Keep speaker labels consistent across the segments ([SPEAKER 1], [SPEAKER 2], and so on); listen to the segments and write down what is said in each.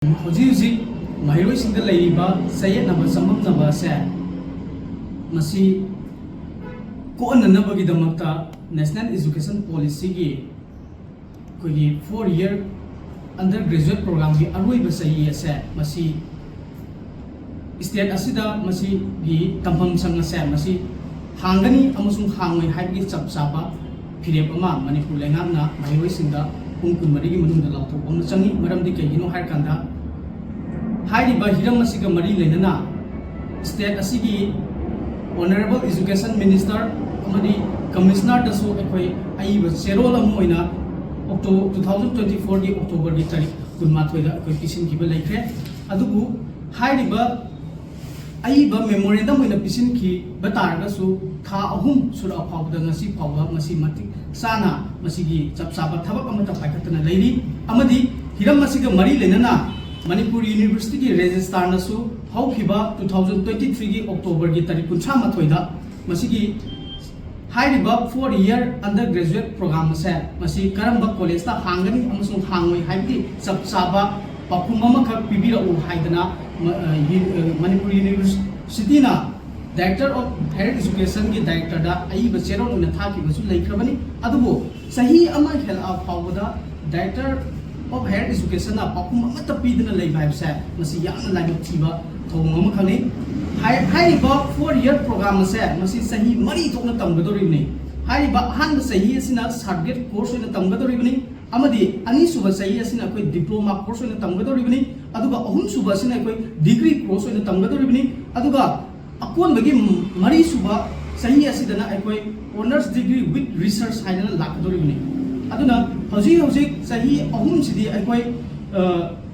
[SPEAKER 1] Hojik mahiroi singda leiba sayet naba samam naba se masi ko anna bagi damakta National Education Policy gi kogi 4-year undergraduate program gi aroi ba sayi se masi state asida masi gi tampam sanga se masi hangani amasung hangoi haigi chap chapa phirep ama Manipur lengam na mahiroi singda pung kun mari gi manung da lauthok amna changi maram di kaigino har kanda हाइरिबा हिरम असिगा मरी लेनना state असिगी honourable education minister अमदी commissioner दसो अखोय आइबा सेरोल अमोइना 2024 दी अक्टोबर दी तारीख 23 दा अखोय पिसिन किबा लेख्रे अदुबु हाइरिबा आइबा मेमोरेंडम ओइना पिसिन की बतारगसु था अहुम सुरा फावदा ngasi फावबा masi matik sana masigi chapsaba thabak amata paikatna leiri amadi hiram asiga mari lenana Manipur University की रजिस्ट्रार नसु हौखिबा 2023 की अक्टोबर की तारीख 38 दा मसिगी हाइरिबा 4-year undergraduate program से मसि करंबा कॉलेज ता हांगनी अमसुंग हांगोय हाइबि सबसाबा पाखुम अमखक पिबिरउ हाइदना Manipur University ना डायरेक्टर ऑफ हायर एजुकेशन की डायरेक्टर दा आई बचेरो न थाकी बसु लेखरबनी अदुबो सही अमा हेला फावदा director of higher education na pakum amata pidna lei vibe sa masi yang lagi thiba thong am khani hai ba 4-year program sa masi sahi mari thokna tamgadori ni hai ba han sahi asina certificate course na tamgadori ni amadi ani suba sahi asina koi diploma course na tamgadori ni aduga ahum suba asina koi degree course na tamgadori ni aduga akon bagi mari suba sahi asidana koi honors degree with research haidana lakadori ni aduna hojik sahi ahum sidi akoi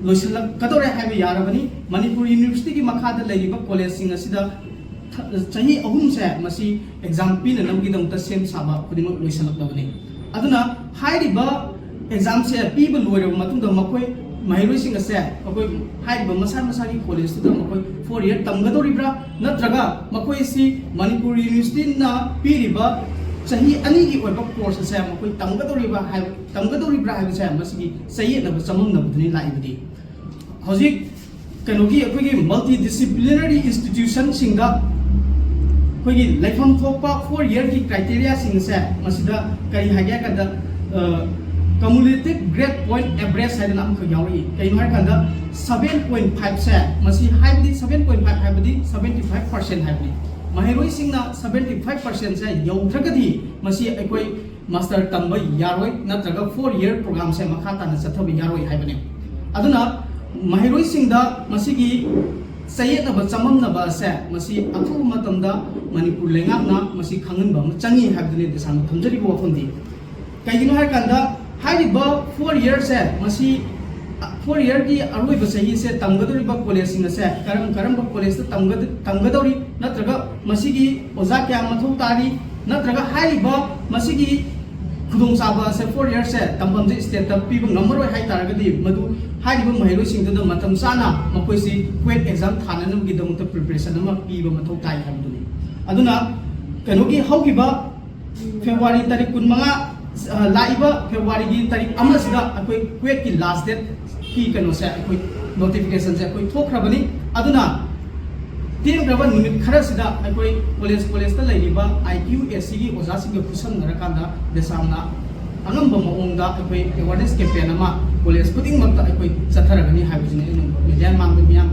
[SPEAKER 1] loisalak kadore haiba yarabani Manipur University ki makhada leiba college sing asida sahi ahum se masi exam pin namgi damta sem saba khudima loisalak dabani aduna hairiba exam se piba loire matunda makoi mahiroi sing ase akoi hairiba masa ki college tu makoi 4-year tamgadoribra natraga makoi si Manipur University na piriba सही अनी की ओइबा course से मकोइ तंगदोरिबा HYBE से मसिगी सही न समम न Budhni लाइबदी हजिक कनोगी अखोगी multi disciplinary institution सिंगा खोगी लाइफम थोपा 4-year की क्राइटेरिया सिंग से मसिदा कई हागे कदा cumulative grade point average है नाम खो यावई कई नहर कंदा 7.5 से मसि हाइबदी 7.5 हाइबदी 75% हाइबदी mahiroi singna 75% से यौथ्रगदी मसी अखोई मास्टर तंबा यारोय नत्रगा 4-year program से मखा ताना चथब यारोय हाइबने अदुना mahiroi singda मसिगी सयेतब चममनबा से मसी अथु मतमदा मणिपुर लेंगाना मसी खंगनबा चंगी हाइबदने दिसाम थमजरिबो वफंदी कइगिनो हर कंदा हाइरिबा 4-year से मसी 4-year की अरुई बसही से तंगदोरिबा कॉलेज सिंग से करम कॉलेज तंगदोरी नत्रगा मसिगी ओजा क्या मथौ तारी नत्रगा हाइबा मसिगी खुदों साबा से 4-year से तंबम जे स्टेट तब पीबो नंबर हाइ तारगदी मदु हाइबा महिरो सिंग द मतम साना मकोइसी क्वेट एग्जाम थाननम की दमत प्रिपरेशन अमा पीबो मथौ ताई हाबदुनी अदुना कनोगी हौगिबा फेब्रुवारी तारीख 15 लाइबा फेब्रुवारी की तारीख अमसिदा अखोई क्वेट की लास्ट डेट की कनो से अखोई नोटिफिकेशन से अखोई थोखरबनी अदुना तेरग्रबा निमित खरसिदा अखोई कॉलेज ता लेरिबा IQAC की ओजा सिंग खुसम नरकांदा देसामना अंगंबा मओंदा अखोई अवेयरनेस कैंपेन अमा कॉलेज खुदिंग मक्ता अखोई चथरगनी हाइबजिने मीडिया मांग मियाम